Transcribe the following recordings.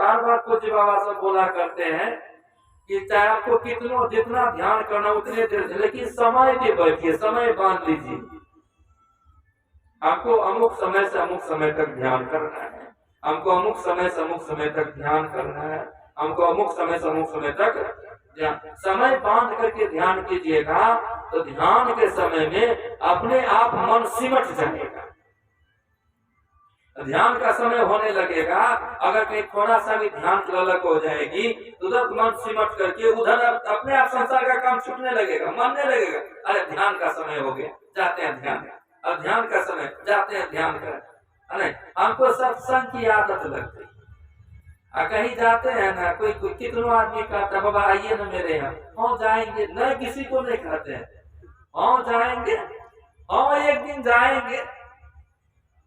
बार बार पूज्य बाबा सब बोला करते हैं कि चाहे आपको कितना जितना ध्यान करना उतने देर से, लेकिन समय पे बैठिए, समय बांध लीजिए। आपको अमुक समय से अमुक समय तक ध्यान करना है, हमको अमुक समय से अमुक समय तक ध्यान करना है, हमको अमुक समय से अमुक समय तक ध्यान। समय बांध करके ध्यान कीजिएगा तो ध्यान के समय में अपने आप मन सिमट जाएगा। ध्यान का समय होने लगेगा, अगर कहीं थोड़ा सा भी ध्यान ललक हो जाएगी तो तुरंत मन सिमट करके उधर अपने आप संसार का काम छूटने लगेगा, मानने लगेगा अरे ध्यान का समय हो गया, जाते हैं ध्यान, अब ध्यान का समय, जाते हैं ध्यान कर। नहीं, हमको सत्संग की आदत लगती है। कहीं जाते हैं ना, कोई कितनों आदमी कहता है बाबा आइए ना मेरे यहाँ, हाँ जाएंगे, नहीं किसी को नहीं कहते हैं, हाँ जाएंगे, हाँ एक दिन जाएंगे।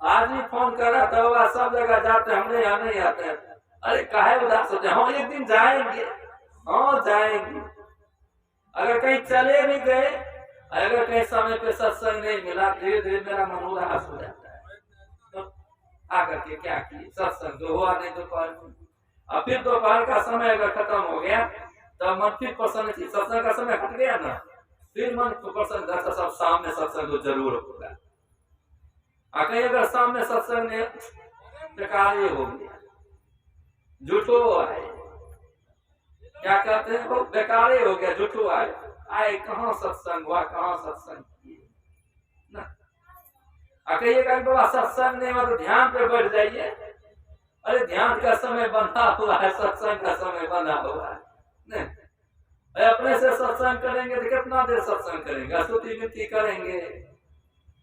आदमी फोन कर रहा था, बाबा सब जगह जाते हैं, हमने यहाँ नहीं आते हैं। अरे काहे उदास होते हैं, हाँ एक दिन जाएंगे, हाँ जाएंगे। अगर कहीं चले भी गए, अगर कहीं समय पे सत्संग नहीं मिला, धीरे धीरे मेरा मन उदास हो जाता है। तो आकर के क्या किए, सत्संग तो हुआ नहीं दोपहर में। अब फिर दोपहर का समय अगर खत्म हो गया तो मन फिर प्रसन्न थी, सत्संग का समय हट गया ना, फिर मन प्रसन्न था, सब सामने सत्संग तो जरूर होगा। कहीं अगर सामने सत्संग ने बेकार हो गया, झूठो आए, क्या कहते हैं वो, बेकार हो गया, झूठो आए, आए कहाँ सत्संग हुआ, कहाँ सत्संग किए ना। कहिएगा बाबा सत्संग नहीं हुआ तो ध्यान पे बैठ जाइए, अरे ध्यान का समय बंधा हुआ है, सत्संग का समय बंधा हुआ है नहीं। अपने से सत्संग करेंगे तो कितना देर सत्संग करेंगे, स्तुति विनती करेंगे,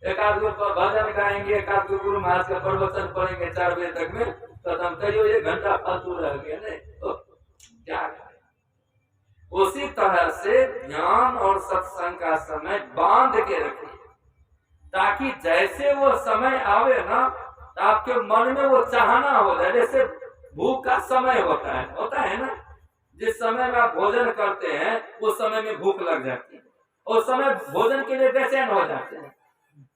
एक आध भजन गाएंगे, एक आध गुरु महाराज का प्रवचन पढ़ेंगे 4 बजे तक में, तो हम कहियो 1 घंटा फालतू रह गया नहीं, तो क्या करें। उसी तरह से ध्यान और सत्संग का समय बांध के रखिए, ताकि जैसे वो समय आवे ना तो आपके मन में वो चाहना हो जाए। जैसे भूख का समय होता है ना, जिस समय में आप भोजन करते हैं उस समय में भूख लग जाती है, उस समय भोजन के लिए बेचैन हो जाते हैं।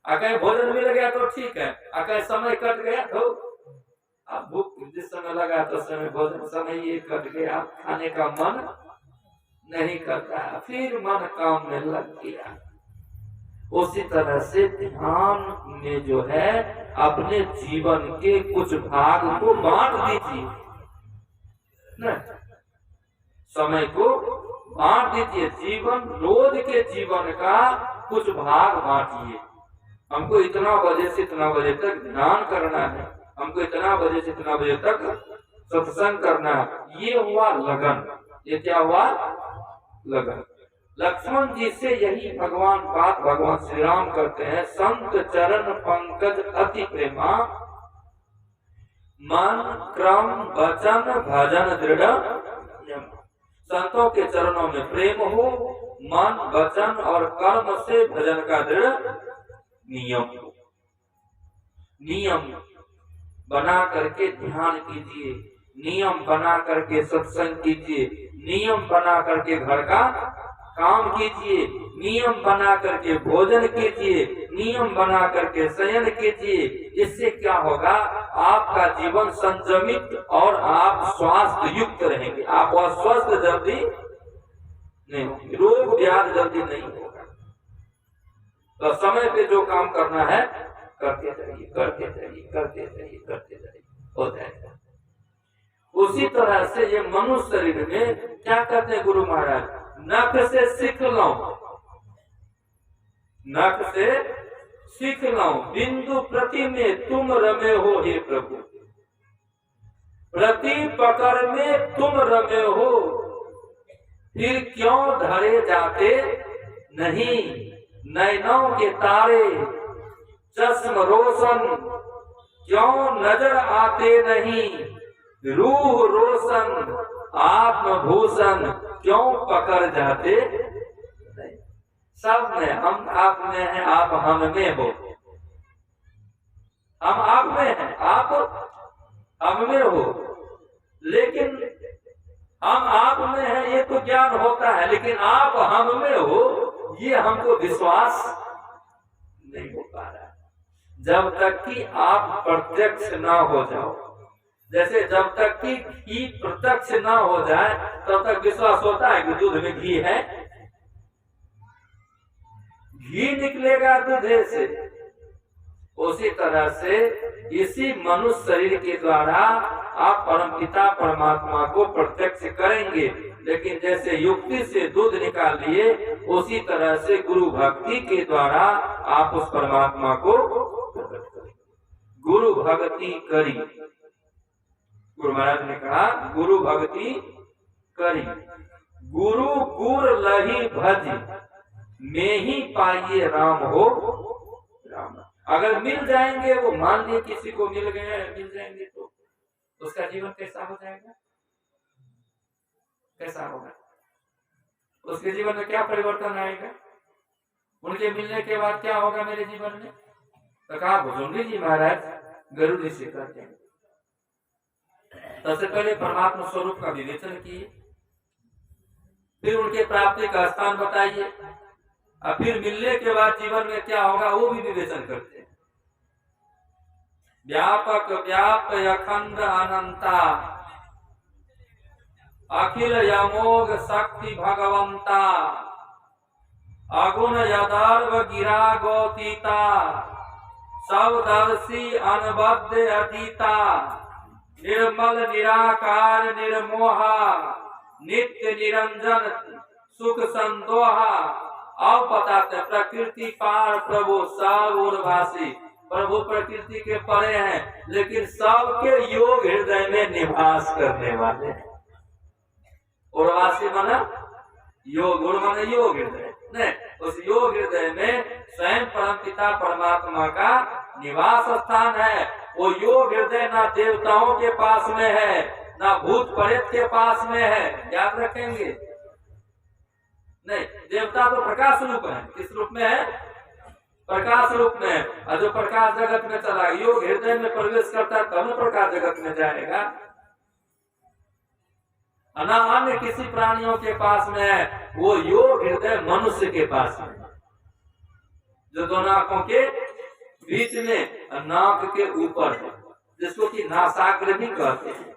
अगर भोजन मिल गया तो ठीक है, अगर समय कट गया तो आप भूख जिस समय लगा तो समय भोजन समय ये कट गया, आप खाने का मन नहीं करता, फिर मन काम में लग गया। उसी तरह से ध्यान में जो है अपने जीवन के कुछ भाग को बांट दीजिए न, समय को बांट दीजिए, जीवन रोज के जीवन का कुछ भाग बांटिए। हमको इतना बजे से इतना बजे तक ध्यान करना है, हमको इतना बजे से इतना बजे तक सत्संग करना है, ये हुआ लगन। ये क्या हुआ, लगन। लक्ष्मण जी से यही भगवान श्री राम करते हैं, संत चरण पंकज अति प्रेमा, मन क्रम वचन भजन दृढ़। संतों के चरणों में प्रेम हो, मन वचन और कर्म से भजन का दृढ़ नियम बना करके ध्यान कीजिए, नियम बना करके सत्संग कीजिए, नियम बना करके घर का काम कीजिए, नियम बना करके भोजन कीजिए, नियम बना करके शयन कीजिए। इससे क्या होगा, आपका जीवन संयमित और आप स्वास्थ्य युक्त रहेंगे, आप अस्वस्थ जल्दी नहीं होंगे, रोग व्याधि जल्दी नहीं होगा। तो समय पे जो काम करना है करते जाइए, करते जाइए, करते जाइए, करते जाइए, हो जाएगा। उसी तरह से ये मनुष्य शरीर में क्या कहते हैं गुरु महाराज, नख से सीख लो, नख से सीख लो, बिंदु प्रति में तुम रमे हो हे प्रभु, प्रति पकड़ में तुम रमे हो, फिर क्यों धरे जाते नहीं, नैनों के तारे चश्म रोशन क्यों नजर आते नहीं, रूह रोशन आत्मभूषण क्यों पकड़ जाते नहीं। सब में हम आप में है, आप हम में हो, हम आप में हैं, आप हम में हो, लेकिन हम आप में है ये तो ज्ञान होता है, लेकिन आप हम में हो ये हमको विश्वास नहीं हो पा रहा है। जब तक कि आप प्रत्यक्ष ना हो जाओ, जैसे जब तक कि घी प्रत्यक्ष न हो जाए तब तक विश्वास होता है कि दूध में घी है। घी निकलेगा दूध से। उसी तरह से इसी मनुष्य शरीर के द्वारा आप परमपिता परमात्मा को प्रत्यक्ष करेंगे, लेकिन जैसे युक्ति से दूध निकाल लिए उसी तरह से गुरु भक्ति के द्वारा आप उस परमात्मा को प्रकट करें। गुरु भक्ति करी, गुरु महाराज ने कहा गुरु भक्ति करी, गुरु गुर लही भज में ही पाइए राम हो राम। अगर मिल जाएंगे वो, मान लिए किसी को मिल गए मिल जाएंगे तो उसका जीवन कैसा हो जाएगा, कैसा होगा, उसके जीवन में क्या परिवर्तन आएगा, उनके मिलने के बाद क्या होगा मेरे जीवन में। तो कहा भुजंगी जी महाराज गरुड़ ऋषि कहते हैं सबसे पहले परमात्मा स्वरूप का विवेचन किए, फिर उनके प्राप्ति का स्थान बताइए, और फिर मिलने के बाद जीवन में क्या होगा वो भी विवेचन करते हैं। व्यापक व्याप अखंड अनंता अखिल यमोग शक्ति भगवंता अगुण यदार्व गिरा गोतीता सबदर्शी अनबद्ध अतीता निर्मल निराकार निर्मोहा नित्य निरंजन सुख संतोहा। अब बताते प्रकृति पार प्रभु सब उर्वासी, प्रभु प्रकृति के परे हैं लेकिन सबके योग हृदय में निवास करने वाले हैं। उर्वासी माना योग, उर माना योग हृदय, नहीं उस योग हृदय में स्वयं परमपिता परमात्मा का निवास स्थान है। वो योग हृदय ना देवताओं के पास में है ना भूत प्रेत के पास में है, याद रखेंगे। नहीं, देवता तो प्रकाश रूप है, किस रूप में है, प्रकाश रूप में है। और जो प्रकाश जगत में चला योग हृदय में प्रवेश करता है तब प्रकाश जगत में जाएगा, ना अन्य किसी प्राणियों के पास में है। वो योग हृदय मनुष्य के पास में, जो दोनों आंखों के बीच में नाक के ऊपर है, जिसको कि नासाग्र भी कहते हैं,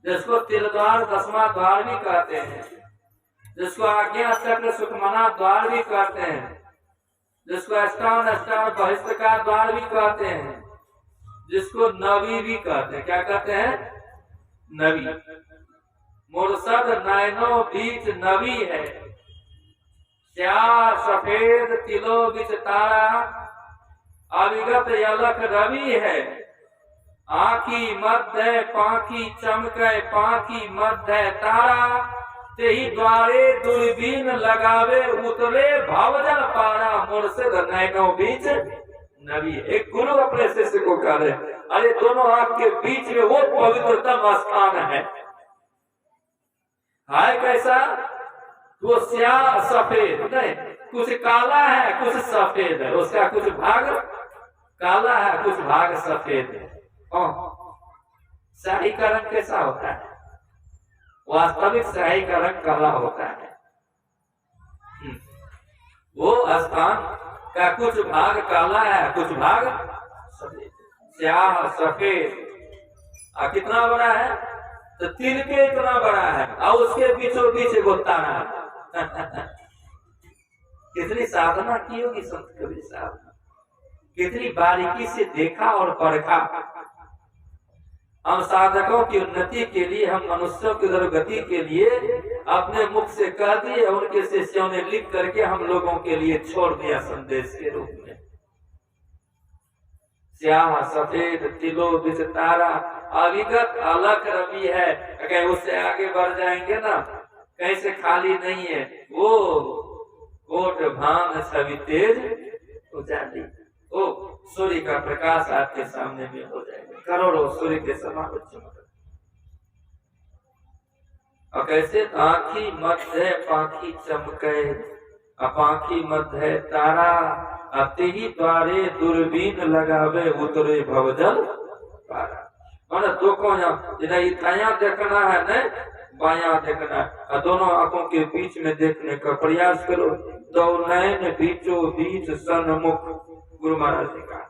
जिसको तिल द्वार दसवां द्वार भी कहते हैं, जिसको आज्ञा चक्र सुखमना द्वार भी कहते हैं, जिसको अष्टान अष्टान बहिष्ठ का द्वार भी कहते हैं, जिसको नवी भी कहते हैं। क्या कहते हैं, नवी। मुर्शद नैनो बीच नवी है, श्याम सफेद तिलो बिच तारा अविगत यलक रवि है। आखी मध्य पाखी चमके पाखी मध्य तारा तेही द्वारे दूरबीन लगावे उतरे भावजल पारा। मुर्शिद नैनो बीच नवी। एक गुरु अपने शिष्य को कह रहे, अरे दोनों आंख के बीच में वो पवित्रतम स्थान है कैसा, वो स्याह सफेद नहीं, कुछ काला है कुछ सफेद है, उसका कुछ भाग काला है कुछ भाग सफेद है। स्याही का रंग कैसा होता है, वास्तविक स्याही का रंग काला होता है। वो स्थान का कुछ भाग काला है कुछ भाग सफेद, स्याह सफेद। कितना बड़ा है, तो तिल के इतना बड़ा है और उसके बीचों बीच एक तारा है। कितनी साधना की होगी संत कबीर साहब, कितनी बारीकी से देखा और परखा। हम साधकों की उन्नति के लिए, हम मनुष्यों की दुर्गति के लिए अपने मुख से कह दिए, उनके शिष्यों ने लिख करके हम लोगों के लिए छोड़ दिया संदेश के रूप में। श्याम सफेद तिलो बिच तारा अविगत अलग रवि है। कहीं उससे आगे बढ़ जाएंगे ना, कहीं से खाली नहीं है। वो कोट भान छवि तेज उजाली, ओ सूर्य का प्रकाश आपके सामने में हो जाएगा, करोड़ों सूर्य के समान चमक। और कैसे आँखी मध्य पाखी चमके अपाखी मध्य तारा अति ही द्वारे दूरबीन लगावे उतरे भवजल पारा। माना दो को दाया देखना है न बाया देखना है, दोनों आंखों के बीच में देखने का प्रयास करो। दो नयन बीचों बीच सन्मुख, गुरु महाराज ने कहा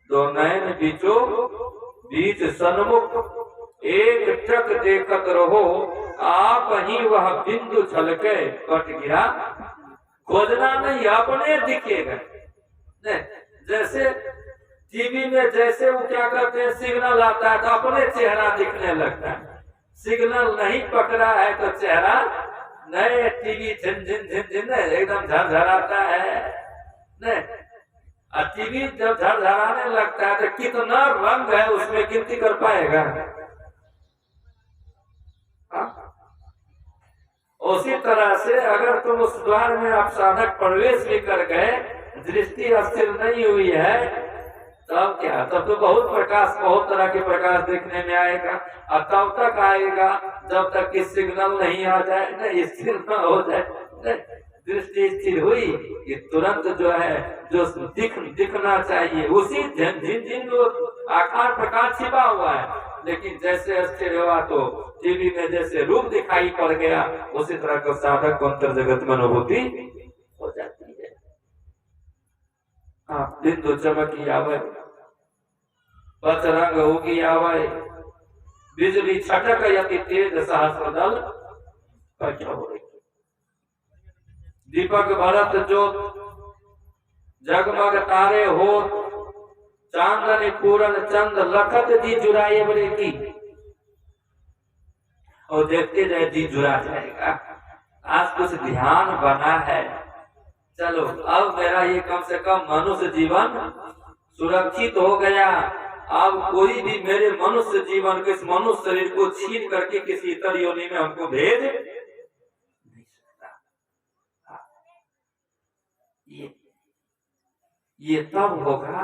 दो नयन बीचों बीच सन्मुख एक टक देखत रहो, आप ही वह बिंदु छलके कट गिरा। खोजना नहीं, अपने दिखेगा। नहीं, जैसे टीवी में जैसे वो क्या करते हैं, सिग्नल आता है तो अपने चेहरा दिखने लगता है। सिग्नल नहीं पकड़ा है तो चेहरा नहीं, टीवी झिन झिन झिन झिन एकदम झरझराता है। नहीं, टीवी जब झरझराने लगता है तो कितना रंग है उसमें गिनती कर पाएगा। उसी तरह से अगर तुम उस द्वार में आप साधक प्रवेश भी कर गए, दृष्टि स्थिर नहीं हुई है, तब क्या, तब तो बहुत प्रकाश, बहुत तरह के प्रकाश देखने में आएगा। और तब तक आएगा जब तक कि सिग्नल नहीं आ जाए, नहीं स्थिर न हो जाए। दृष्टि स्थिर हुई कि तुरंत जो है, जो दिखना चाहिए उसी जिन आकार प्रकाश छिपा हुआ है। लेकिन जैसे स्थिर हुआ तो टीवी में जैसे रूप दिखाई पड़ गया, उसी तरह का साधक को अंतर जगत में अनुभूति हो जाती है। आप बिंदु चमकी आवे, बजरंग होगी आवे, बिजली छटक यति तेज सहस्र दल क्या हो रही। दीपक भरत ज्योत जगमग तारे हो, चांदनी पूरन चंद लखत दी जुराए बड़े की। और देखते जाए दी जुरा जाएगा। आज कुछ ध्यान बना है, चलो अब मेरा ये कम से कम मनुष्य जीवन सुरक्षित हो गया। अब कोई भी मेरे मनुष्य जीवन के, इस मनुष्य शरीर को छीन करके किसी इतर योनि में हमको भेज नहीं सकता। ये तब होगा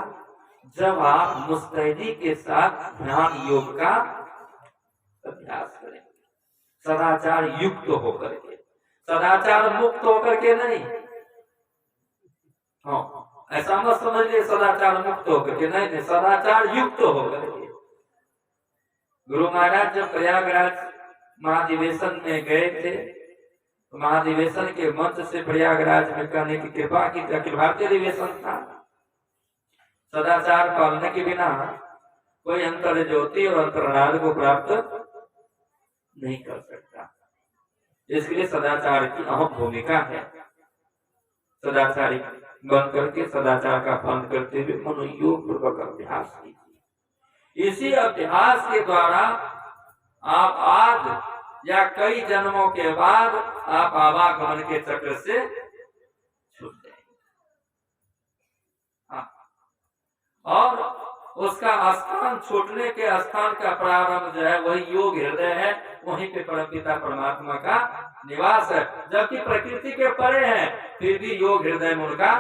जब आप मुस्तैदी के साथ ध्यान योग का अभ्यास करेंगे, सदाचार युक्त होकर के, सदाचार मुक्त होकर के नहीं। हाँ, ऐसा मत समझिए सदाचार मुक्त होकर के, नहीं, सदाचार युक्त होकर के। गुरु महाराज जब प्रयागराज महाधिवेशन में गए थे, तो महाधिवेशन के मंच से प्रयागराज में करने की कृपा की, अखिल भारतीय अधिवेशन था। सदाचार पालने के बिना कोई अंतर ज्योति और अंतर्नाद को प्राप्त नहीं कर सकता। इसलिए सदाचार की अहम भूमिका है। सदाचारी बन करके सदाचार का पालन करते हुए मनोयोग पूर्वक अभ्यास कीजिए। इसी अभ्यास के द्वारा आप आज या कई जन्मों के बाद आप आवागमन के चक्र से छूट जाएंगे। और उसका स्थान, छूटने के स्थान का प्रारंभ जो है वही योग हृदय है, वहीं पे परमपिता परमात्मा का निवास है। जबकि प्रकृति के परे है, फिर भी योग हृदय में उनका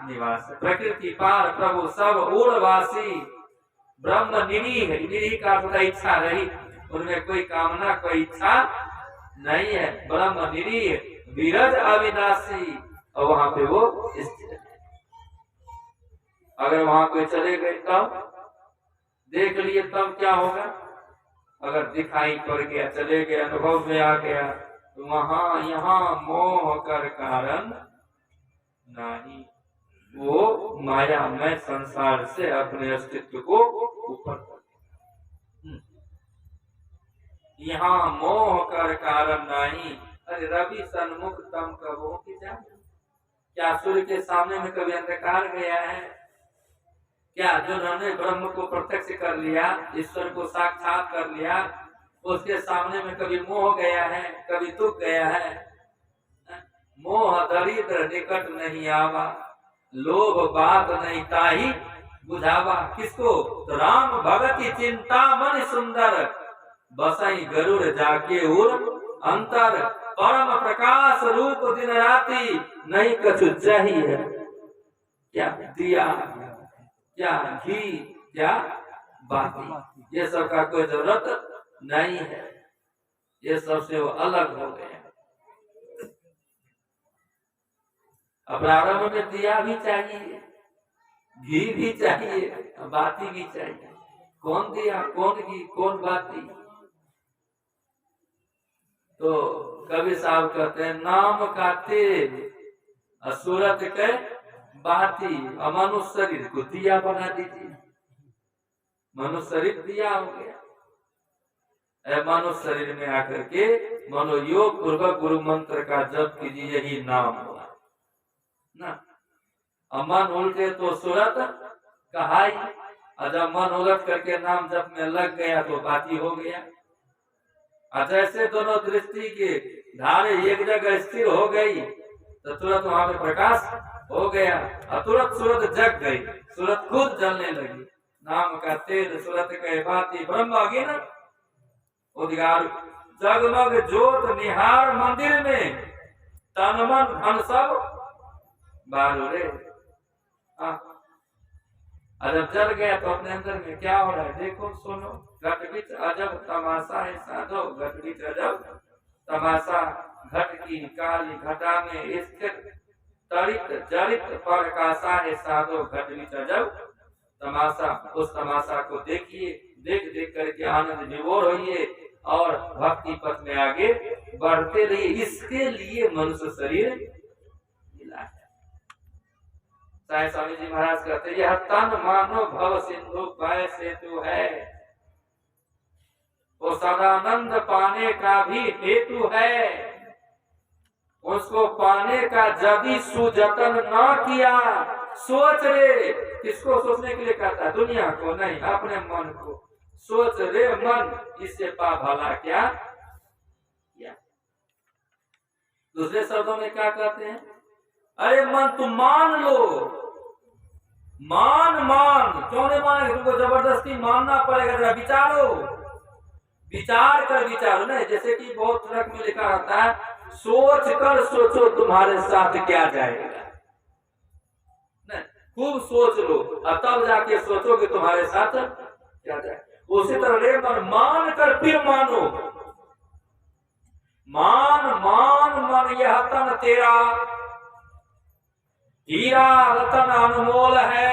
निवास है। प्रकृति पार प्रभु सब ऊर्वासी, ब्रह्म निरीह, निरीह का अर्थ इच्छा रही, उनमें कोई कामना कोई इच्छा नहीं है। ब्रह्म निरीह विरज अविनाशी, और वहां पे वो स्थिर है। अगर वहां कोई चले गए तब देख लिए, तब क्या होगा? अगर दिखाई पड़ गया, चले गए, अनुभव में आ गया, तो वहां यहाँ मोह कर कारण नहीं, वो माया में संसार से अपने अस्तित्व को ऊपर कर, यहाँ मोह कर कारण नहीं। अरे रवि सन्मुख तम कबो की जान, क्या सूर्य के सामने में कभी अंधकार गया है? क्या जिन्होंने ब्रह्म को प्रत्यक्ष कर लिया, ईश्वर को साक्षात कर लिया, उसके सामने में कभी मोह गया है, कभी दुख गया है? मोह दरिद्र निकट नहीं आवा, लोभ बात नहीं ताही बुझावा। किसको? राम भगति चिंता मन सुंदर, बसई गरुड़ जाके उर अंतर, परम प्रकाश रूप दिन राति, नहीं कछु चाहिए। क्या दिया, क्या घी, क्या बाती, ये सब का कोई जरूरत नहीं है। ये सबसे वो अलग हो गए। अब प्रारंभ में दिया भी चाहिए, घी भी चाहिए, बाती भी चाहिए। कौन दिया, कौन घी, कौन बाती? तो कवि साहब कहते हैं, नाम का तेल सूरत के बाती, मनुष्य शरीर को दिया बना दीजिए। मनुष्य शरीर दिया हो गया। मनुष्य शरीर में आकर के मनोयोग पूर्वक गुरु मंत्र का जप कीजिए, यही नाम हुआ ना। अब मन उल्टे तो सूरत कहाई, और जब मन उलट करके नाम जप में लग गया तो बाती हो गया। और जैसे दोनों दृष्टि के धारे एक जगह स्थिर हो गई तो तुरंत वहां पे प्रकाश हो गया और तुरंत सूरत जग गई, सूरत खुद जलने लगी। नाम का तेज सूरत के बाती ब्रह्म अगिन उद्गार, जगमग ज्योत निहार मंदिर में, तन मन धन सब बारू रे। जब जल गया तो अपने अंदर में क्या हो रहा है देखो सुनो। घट बीच अजब तमाशा है साधो, घट बीच अजब तमाशा, घट की काली घटा में स्थिर तरित जरित प्रकाशा है साधो, घट बीच अजब तमाशा। उस तमाशा को देखिए, देख देख करके आनंद विभोर होइए और भक्ति पथ में आगे बढ़ते रहिए। इसके लिए मनुष्य शरीर मिला है। साईं स्वामी जी महाराज कहते यह तन मानो भव सिंधु पाय सेतु है, वो सदानंद पाने का भी हेतु है। उसको पाने का यदि सुजतन न किया, सोच रे, किसको सोचने के लिए कहता है? दुनिया को नहीं, अपने मन को। सोच रे मन, इससे पा भला क्या किया। दूसरे शब्दों में क्या कहते हैं? अरे मन तुम मान लो, मान क्यों नहीं मानेंगे? तुमको जबरदस्ती मानना पड़ेगा। जरा विचारो, विचार कर विचारो ना। जैसे कि बहुत ट्रक में लिखा रहता है सोच कर सोचो तुम्हारे साथ क्या जाएगा। नहीं, खूब सोच लो और तब जाके सोचो कि तुम्हारे साथ क्या जाएगा। उसी तरह रे मन, मान कर फिर मानो। मान यह तन तेरा हीरा रतन अनमोल है,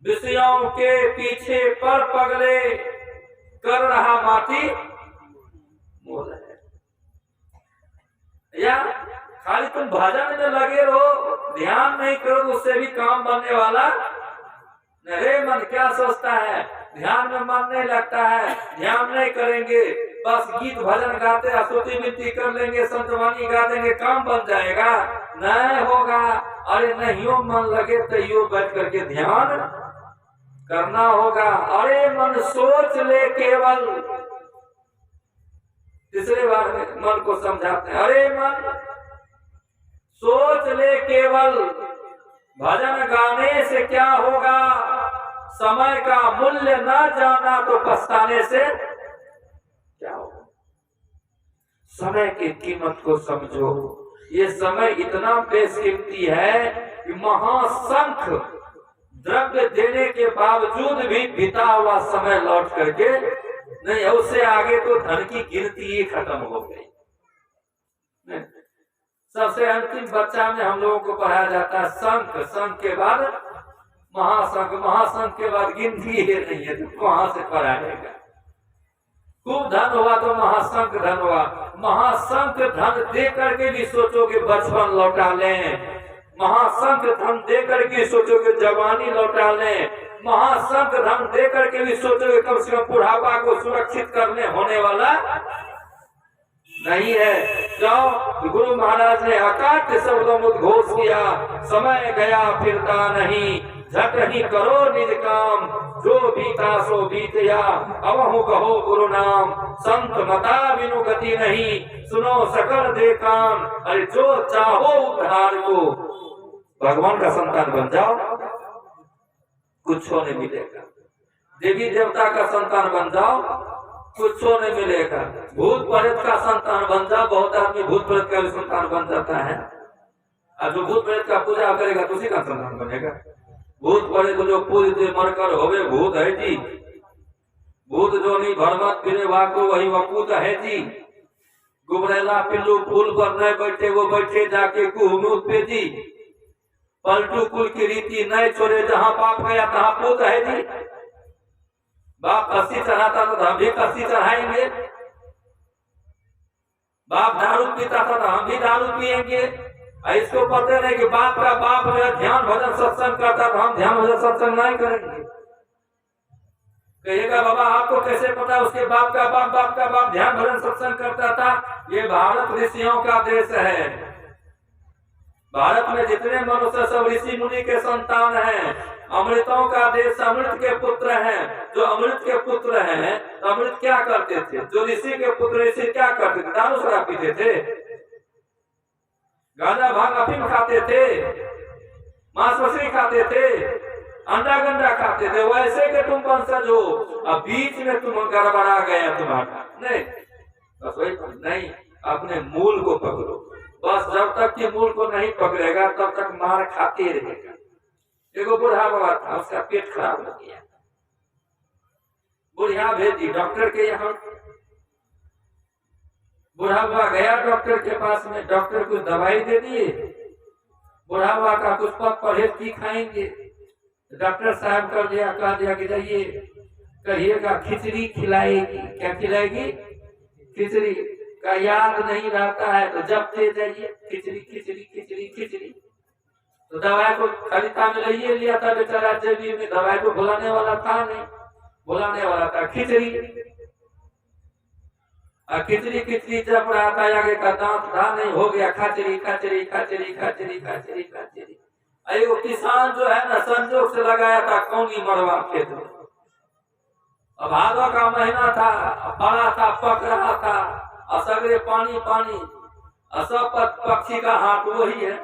विषयों के पीछे पर पगले कर रहा माटी मोल है। या खाली तुम भजन में लगे रहो, ध्यान नहीं करो तो उससे भी काम बनने वाला नहीं। रे मन क्या सोचता है? ध्यान में मन नहीं लगता है, ध्यान नहीं करेंगे, बस गीत भजन गाते स्तुति विनती कर लेंगे, संतवाणी गा देंगे, काम बन जाएगा? नहीं होगा। अरे नहीं मन लगे तो यो बैठ करके ध्यान करना होगा। अरे मन सोच ले केवल, तीसरे बार में मन को समझाते हैं, अरे मन सोच ले केवल, भजन गाने से क्या होगा, समय का मूल्य न जाना तो पछताने से क्या होगा। समय की कीमत को समझो। ये समय इतना बेशकीमती है कि महाशंख द्रव्य देने के बावजूद भी बीता हुआ समय लौट करके नहीं, उससे आगे तो धन की गिनती ही खत्म हो गई। सबसे अंतिम बच्चा में हम लोगों को पढ़ाया जाता है शंख, शंख के बाद महाशंख, महाशंख के बाद गिनती ही नहीं है, तो कहां से पढ़ाएगा। खूब धन हुआ तो महाशंख धन हुआ। महाशंख धन दे करके भी सोचोगे बचपन लौटा लें, महाशंख धन दे करके सोचोगे जवानी लौटा लें, महाशंख धन दे करके भी सोचोगे कम से कम बुढ़ापा को सुरक्षित करने होने वाला नहीं है। जाओ, गुरु महाराज ने अकाट्य शब्दों में उद्घोष किया, समय गया फिरता नहीं, झट ही करो निज काम, जो बीता सो बीतया, अवहु कहो गुरु नाम, संत मता बिनु गति नहीं, सुनो सकल दे काम। अरे जो चाहो उद्धार को, भगवान का संतान बन जाओ, कुछ नहीं मिलेगा। देवी देवता का संतान बन जाओ, कुछ नहीं मिलेगा। भूत प्रेत का संतान बन जाओ, बहुत आदमी भूत प्रेत का भी संतान बन जाता है, और जो भूत प्रेत का पूजा करेगा तो उसी का संतान बनेगा। भूत प्रेत जो पूजते मरकर होवे भूत है जी, भूत जो नहीं भरमत फिरे वाको वही वपूत है जी। गुबरेला पिल्लू फूल पर न बैठे वो बैठे जाके कुहमूत पे जी। पलटू कुल की रीति न छोड़े, जहाँ पाप गया तहाँ पूत है जी। बाप कस्सी चढ़ाता तो हम भी कस्सी चढ़ाएंगे, बाप दारू पीता था तो हम भी दारू पिएंगे। इसको पता नहीं कि बाप का बाप जो ध्यान भजन सत्संग करता तो हम ध्यान भजन सत्संग नहीं करेंगे। कहिएगा बाबा आपको कैसे पता उसके बाप का बाप ध्यान भजन सत्संग करता था। ये भारत ऋषियों का देश है। भारत में जितने मनुष्य सब ऋषि मुनि के संतान हैं। अमृतों का देश, अमृत के पुत्र हैं। जो अमृत के पुत्र हैं तो अमृत क्या करते थे? जो ऋषि के पुत्र ऋषि क्या करते थे? दारू शराब पीते थे, गांजा भांग अफीम खाते थे, मांस मछली खाते थे, अंडा गंडा खाते थे। वैसे के तुम वंशज हो। अब बीच में तुम गड़बड़ा गया तुम्हारा। नहीं, बस वही नहीं, अपने मूल को पकड़ो। बस जब तक कि मूल को नहीं पकड़ेगा तब तक मार खाते रहेगा। देखो बूढ़ा बाबा था, उसका पेट खराब हो गया, बुढ़िया भेजी डॉक्टर के यहाँ। बूढ़ा बाबा गया डॉक्टर के पास में, डॉक्टर कुछ दवाई दे दिए। बूढ़ा बाबा का कुछ परहेज की खाएंगे। डॉक्टर साहब कर दिया, कह दिया कि जाइए कहिएगा खिचड़ी खिलाएगी। क्या खिलाएगी? खिचड़ी का याद नहीं रहता है तो जब थे जाइए खिचड़ी खिचड़ी खिचड़ी खिचड़ी। तो दवाई को खरीदा में लइए लिया था बेचारा जेबी में। दवाई को भुलाने वाला था नहीं, भुलाने वाला था खिचड़ी। खिचड़ी खिचड़ी जब रहा था, आगे का दांत था नहीं, हो गया खाचरी खाचरी खाचरी खाचरी खाचरी खाचरी। वो किसान जो है ना संजोग से लगाया था कौनी मरवा खेत में। अब भादों का महीना था, बड़ा था, पक रहा था, असगरे पानी पानी, सब पक्षी का हाथ वही है।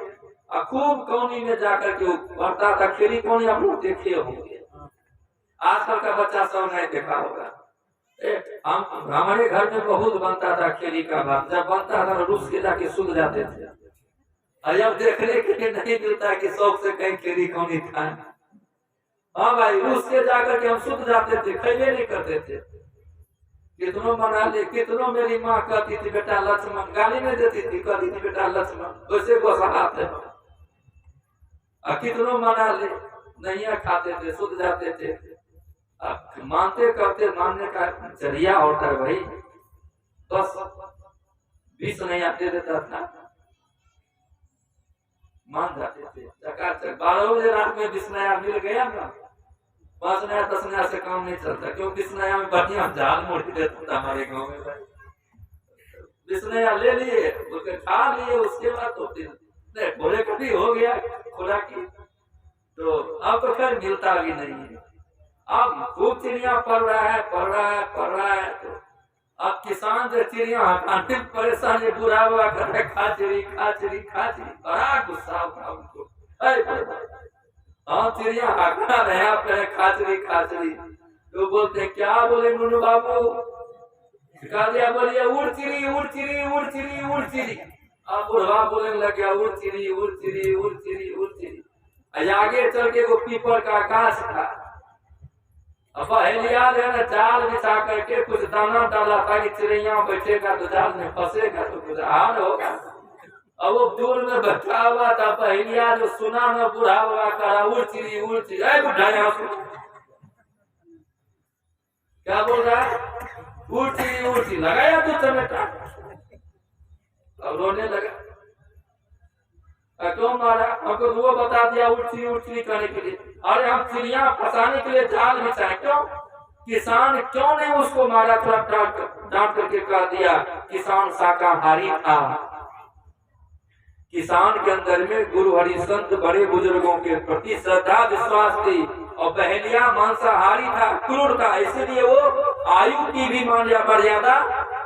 खूब कौनी में जाकर के बढ़ता था। खेरी कौनी आप लोग देखे होंगे, आजकल का बच्चा सब नहीं देखा होगा। हम हमारे घर में बहुत बनता था खेरी का भात। जब बनता था रूस के जाके सूख जाते थे। अब देखने के लिए नहीं मिलता कि शौक से कहीं खेरी कौनी खाए। हाँ भाई, रूस के जाकर के हम सूख जाते थे, खैले नहीं करते थे। कितनों मना ले, कितनों मेरी माँ कहती थी बेटा लक्ष्मण, गाली में देती थी, कहती थी बेटा लक्ष्मण, वैसे को सहाते हो। कितनों मना ले, नहीं खाते थे, सूख जाते थे। मानते करते, मानने का जरिया होता है भाई। बस विष नहीं आते देता था, मान जाते थे। 12 बजे रात में विष नया मिल गया ना, 5 नया 10 नया से काम नहीं चलता। क्योंकि विष नया में बढ़िया जाल मोड़ देता था हमारे गाँव में भाई। विष नया ले लिए, उसके खा लिए, उसके बाद तो फिर भोले कभी हो गया खुला की। तो अब तो खैर मिलता भी नहीं है। अब खूब चिड़िया पड़ रहा है, पड़ रहा है, पड़ रहा है। तो अब किसान जो चिड़िया हटाने परेशान है, बुरा हुआ कर रहे खाचरी खाचरी खाचरी। बड़ा गुस्सा होगा उनको। हाँ, चिड़िया हटा रहे अपने खाचरी खाचरी। तो बोलते क्या बोले मुन्नू बाबू? कहा दिया बोलिए उड़ चिड़ी उड़ चिड़ी उड़ चिड़ी उड़ चिड़ी। अब बुढ़वा बोलने लग गया उड़ चिड़ी उड़ चिड़ी उड़ चिड़ी उड़ चिड़ी। आगे चल के वो पीपल का गाछ था। अब पहलिया ना जाल बिछा करके कुछ दाना डाला ताकि चिड़िया बैठेगा तो जाल में फंसेगा तो कुछ हार होगा। अब वो दूर में बैठा हुआ था पहलिया, जो सुना ना बुढ़ा हुआ करा उड़ चिड़ी उड़ चिड़ी। बुढ़ा यहाँ क्या बोल रहा है? उड़ चिड़ी लगाया तो चमेटा। अब रोने लगा। क्यों मारा? हमको वो बता दिया उड़ची करने के लिए। अरे हम चिड़िया फंसाने के लिए जाल बिछाए। क्यों? किसान क्यों नहीं उसको मारा? थोड़ा डांट करके कह दिया किसान शाकाहारी था। किसान के अंदर में गुरु हरिसंत बड़े बुजुर्गों के प्रति श्रद्धा विश्वास थी और बहलिया मांसाहारी था, क्रूर था। इसलिए वो आयु की भी मर्यादा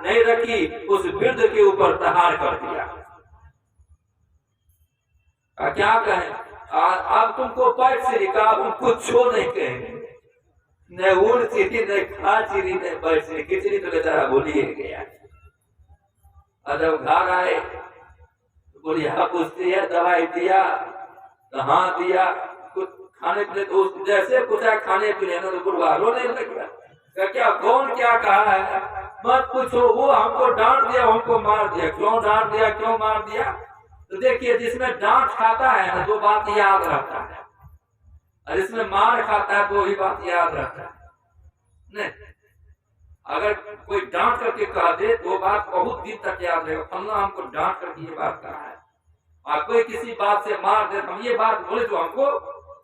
नहीं रखी, उस वृद्ध के ऊपर प्रहार कर दिया। क्या कहें? अब तुमको पैर से लिखा, हम कुछ छो नहीं कहेंगे। न उड़ चिड़ी न खा चिड़ी न पैर से खिचड़ी तो बेचारा भूलिए गया। और जब घर आए बुढ़िया पूछती है दवाई दिया? तो हाँ दिया। कुछ खाने पीने तो जैसे पूछा खाने पीने तो बुढ़वा रोने लग गया। क्या कौन क्या कहा है? मत पूछो, वो हमको डांट दिया, हमको मार दिया। क्यों डांट दिया, क्यों मार दिया? तो देखिए, जिसमें डांट खाता है ना वो बात याद रहता है, और जिसमें मार खाता है तो वही बात याद रहता है। नहीं, अगर कोई डांट करके कह दे तो वो बात बहुत दिन तक याद रहेगा। फलना हमको डांट करके ये बात कहा है। और कोई किसी बात से मार दे, हम ये बात बोले तो हमको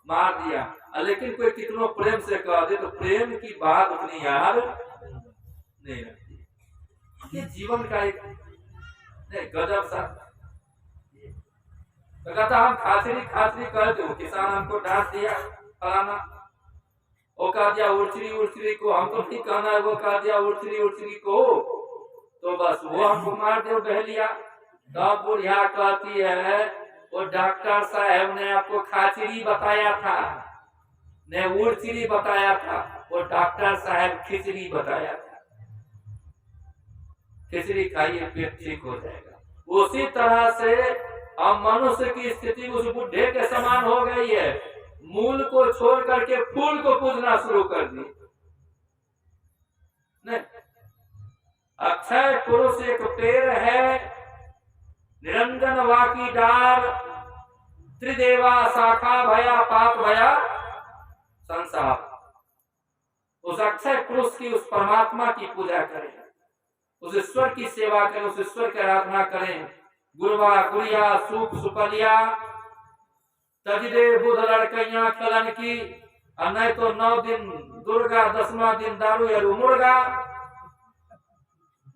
मार दिया। लेकिन कोई कितनों प्रेम से कह दे तो प्रेम की बात उतनी याद नहीं रहती। ये जीवन का एक नहीं गजब सा। तो कहता हम खाचरी कर दो, किसान हमको डांट दिया फलाना, वो कह दिया उर्चरी को, हमको नहीं कहना है, वो कह दिया उर्चरी को, तो बस वो हमको मार दो बहलिया। तब बुढ़िया कहती है वो डॉक्टर साहब ने आपको खाचरी बताया था, ने उर्चरी बताया था, वो डॉक्टर साहब खिचड़ी बताया था। खिचड़ी खाइए पेट ठीक हो जाएगा। उसी तरह से अब मनुष्य की स्थिति उस बुढ़े के समान हो गई है। मूल को छोड़ करके फूल को पूजना शुरू कर दी। नहीं, अक्षय पुरुष एक पेड़ है, निरंजन वाकी डार, त्रिदेवा शाखा भया पाप भया संसार। उस अक्षय पुरुष की, उस परमात्मा की पूजा करें, उस ईश्वर की सेवा करें, उस ईश्वर की आराधना करें। गुरुवा गुड़िया सूप सुपलिया तजदे बुध लड़कैया खलन की, और नहीं तो 9 दिन दुर्गा, 10वां दिन दारू या मुर्गा।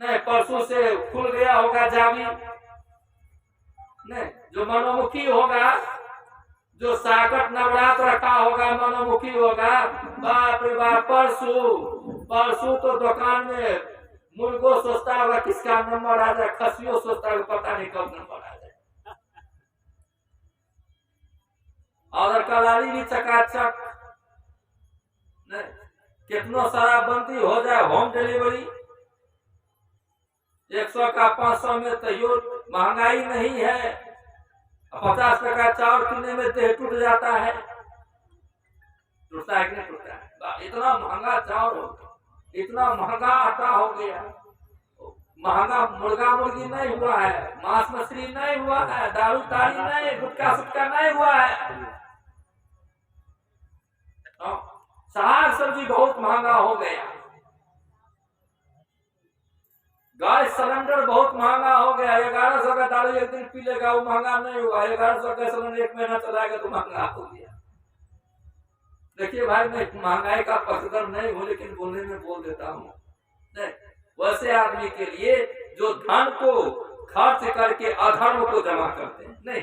नहीं, परसों से खुल गया होगा जावी। नहीं, जो मनोमुखी होगा, जो साकट नवरात्र रखा होगा, मनोमुखी होगा, बाप रे बाप, परसों तो दुकान में मुर्गो सोचता होगा किसका नंबर आ जाए, खसियो सोचता होगा पता नहीं कब नंबर आ जाए। और कलाली भी चकाचक। नहीं, कितना सारा बंदी हो जाए होम डिलीवरी, 100 का 500 में तैयो महंगाई नहीं है। 50 टका चावल किनने में देह टूट जाता है। टूटता है कि नहीं टूटता है? इतना महंगा चावल हो गया, इतना महंगा आटा हो गया, महंगा मुर्गा मुर्गी नहीं हुआ है, मांस मछली नहीं हुआ है, दारू ताड़ी नहीं, गुटखा सुटका नहीं हुआ है। साग सब्जी बहुत महंगा हो गया, गैस सिलेंडर बहुत महंगा हो गया। 1100 का दारू एक दिन पी लेगा वो महंगा नहीं हुआ, 1100 का सिलेंडर 1 महीना चलाएगा तो महंगा हो गया। देखिए भाई, मैं महंगाई का पक्षधर नहीं हूँ, लेकिन बोलने में बोल देता हूँ। नहीं, वैसे आदमी के लिए जो धन को खर्च करके अधर्म को जमा करते हैं, नहीं,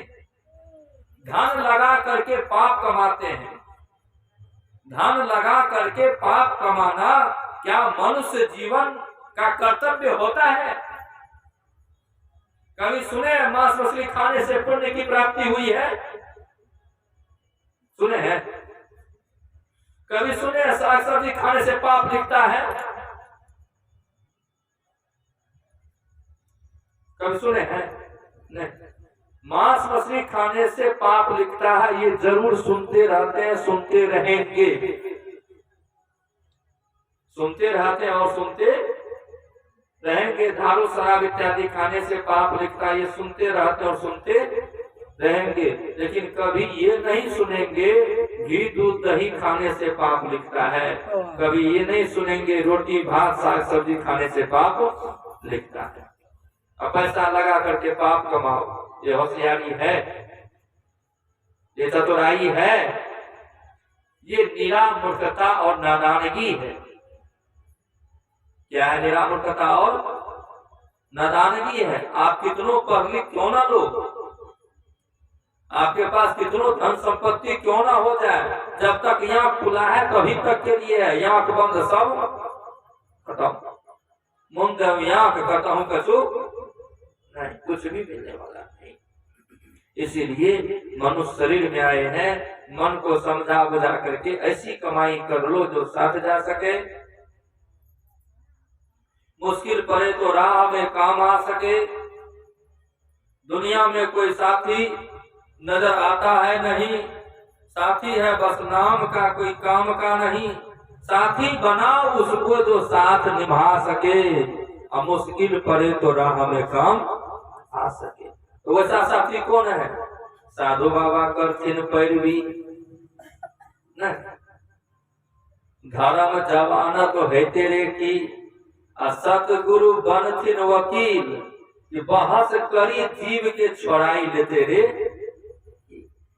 धन लगा करके पाप कमाते हैं। धन लगा करके पाप कमाना क्या मनुष्य जीवन का कर्तव्य होता है? कभी सुने मांस मछली खाने से पुण्य की प्राप्ति हुई है? सुने हैं? कभी सुने साग सब्जी खाने से पाप लिखता है? कभी सुने हैं? नहीं। मांस मछली खाने से पाप लिखता है, ये जरूर सुनते रहते हैं, सुनते रहेंगे, सुनते रहते हैं और सुनते रहेंगे। दारू शराब इत्यादि खाने से पाप लिखता है, ये सुनते रहते और सुनते रहेंगे। लेकिन कभी ये नहीं सुनेंगे घी दूध दही खाने से पाप लिखता है। कभी ये नहीं सुनेंगे रोटी भात साग सब्जी खाने से पाप लिखता है। अब पैसा लगा करके पाप कमाओ, ये होशियारी है, ये चतुराई है, ये निरा मूर्खता और नादानगी है। क्या है? निरा मूर्खता और नादानगी है। आप कितनों पढ़ लिख क्यों ना लो, आपके पास कितनों धन संपत्ति क्यों ना हो जाए, जब तक यहाँ खुला है तभी तक के लिए है। यहाँ बंद सब खत्म, मुंद यहाँ करता हूँ कछु नहीं, कुछ भी मिलने वाला नहीं। इसीलिए मनुष्य शरीर में आए हैं, मन को समझा बुझा करके ऐसी कमाई कर लो जो साथ जा सके। मुश्किल पड़े तो राह में काम आ सके। दुनिया में कोई साथी नजर आता है नहीं, साथी है बस नाम का, कोई काम का नहीं। साथी बनाओ उसको जो साथ निभा सके, और मुश्किल पड़े तो राह में काम आ सके। तो वैसा साथी कौन है? साधु बाबा करथिन पैरवी, धर्म जवाना तो है तेरे की, सतगुरु बनथिन वकील, बहस करी जीव के छोड़ाई लेते रे।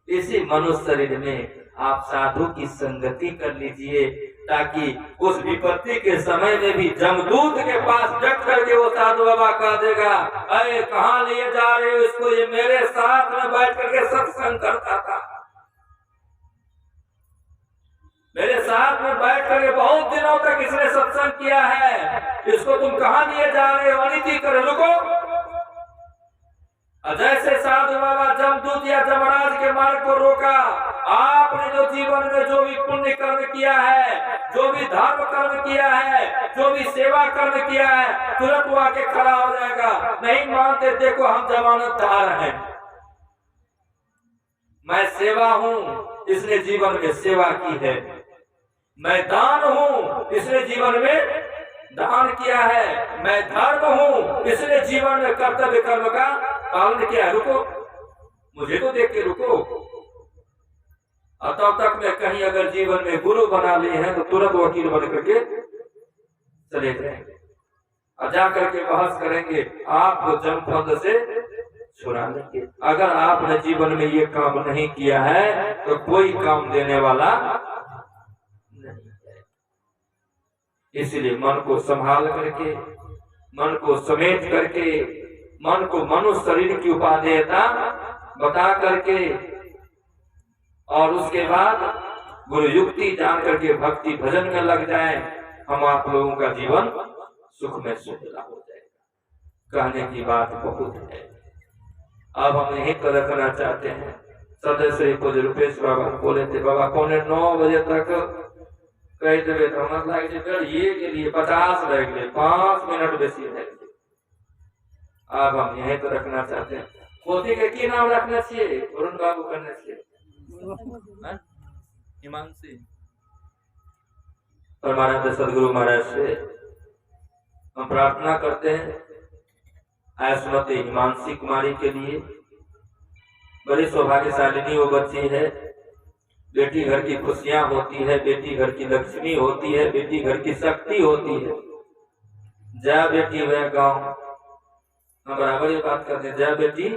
इसी मनुष्य शरीर में आप साधु की संगति कर लीजिए, ताकि उस विपत्ति के समय में भी जमदूत के पास डट करके वो साधु बाबा कह देगा, अरे कहाँ लिए जा रहे हो इसको, ये मेरे साथ में बैठ करके सत्संग करता था, मेरे साथ में बैठ करके बहुत दिनों तक इसने सत्संग किया है, इसको तुम कहाँ लिए जा रहे हो, अनिति करे, रुको। जैसे साधु बाबा जमदूत या जमराज के मार्ग को रोका, आपने जो जीवन में जो भी पुण्य कर्म किया है, जो भी धर्म कर्म किया है, जो भी सेवा कर्म किया है, तुरंत वो आके खड़ा हो जाएगा, नहीं मानते देखो हम जमानतदार हैं, मैं सेवा हूँ इसने जीवन में सेवा की है, मैं दान हूँ इसने जीवन में दान किया है, मैं धर्म हूँ इसने जीवन में कर्तव्य कर्म का पालन किया। रुको, मुझे तो देख के रुको। तब तक मैं कहीं अगर जीवन में गुरु बना लिए हैं तो तुरंत वकील बन करके चले जाएंगे और जा करके बहस करेंगे, आपको जमफंद से छुड़ा लेंगे। अगर आपने जीवन में ये काम नहीं किया है तो कोई काम देने वाला नहीं है। इसलिए मन को संभाल करके, मन को समेट करके, मन को मनुष्य शरीर की उपादेयता बता करके और उसके बाद गुरु युक्ति जान करके भक्ति भजन में लग जाए, हम आप लोगों का जीवन सुख में सुखला हो जाएगा। कहने की बात बहुत है, अब हम यही तो रखना चाहते हैं। सदस्य पूज्य रूपेश बाबा बोले थे, बाबा 9:15 बजे तक कह देवे तो हम ये के लिए 50 रह गए, 5 मिनट बेसी रह गए। अब हम यही तो रखना चाहते हैं। पोती के की नाम रखना चाहिए, वरुण बाबू करना चाहिए, हिमांशी। परमानंद सदगुरु महाराज से हम प्रार्थना करते हैं श्रीमती हिमांशी कुमारी के लिए। बड़ी सौभाग्यशालिनी वो बच्ची है, बेटी घर की खुशियां होती है, बेटी घर की लक्ष्मी होती है, बेटी घर की शक्ति होती है। जय बेटी वह गाँव, हम बराबर ये बात करते हैं, जय बेटी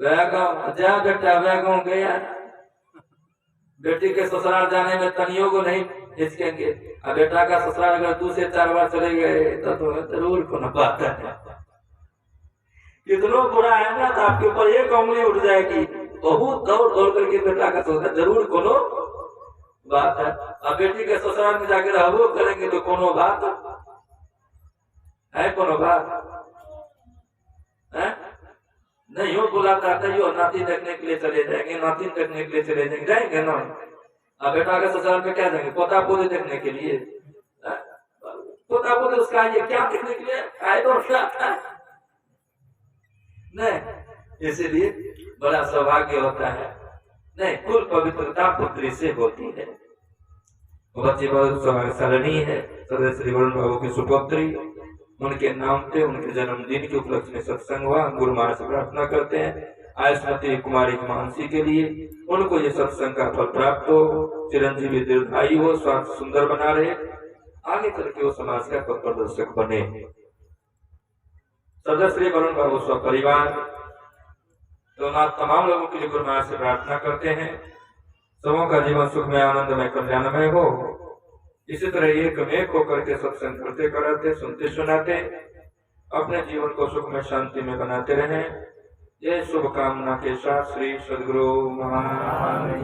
वह गाँव, जय बेटा वह गाँव गया। बेटी के ससुराल जाने में तनियों को नहीं हिचकेंगे, और बेटा का ससुराल अगर 2 से 4 बार चले गए तो जरूर कोनो बात है। कितनों बुरा है ना, तो आपके ऊपर एक उंगली उठ जाएगी, बहुत दौड़ दौड़ करके बेटा का ससुराल जरूर कोनो बात है। अब बेटी के ससुराल में जाकर रहबो करेंगे तो कोनो बात है, कोनो बात है नहीं। हो बुलाता था यो नाती देखने के लिए चले जाएंगे, नाती देखने के लिए चले जाएंगे ना। अब बेटा के ससुराल में क्या जाएंगे, पोता पोते देखने के लिए, पोता पोते उसका ये क्या देखने के लिए आए तो नहीं। इसीलिए बड़ा सौभाग्य होता है। नहीं, कुल पवित्रता पुत्री से होती है। बच्ची बहुत सौभाग्यशालिनी है। सदस्य श्री वरुण बाबू की सुपुत्री, उनके नाम पे उनके जन्मदिन के उपलक्ष्य में सत्संग हुआ। गुरु महाराज से प्रार्थना करते हैं श्रीमती कुमारी हिमांशी के लिए, उनको ये सत्संग का फल प्राप्त हो, चिरंजीवी दीर्घायु हो, स्वास्थ्य सुंदर बना रहे, आगे चल के वो समाज का पथ प्रदर्शक बने। सदस्य श्री वरुण बाबू परिवार तो तमाम लोगों के लिए गुरु महाराज से प्रार्थना करते हैं, सबों का जीवन सुख में आनंदमय कल्याणमय हो। इसी तरह एक में होकर के सत्संग करते कराते सुनते सुनाते अपने जीवन को सुख में शांति में बनाते रहें। ये शुभकामना के साथ श्री सद्गुरु महाराज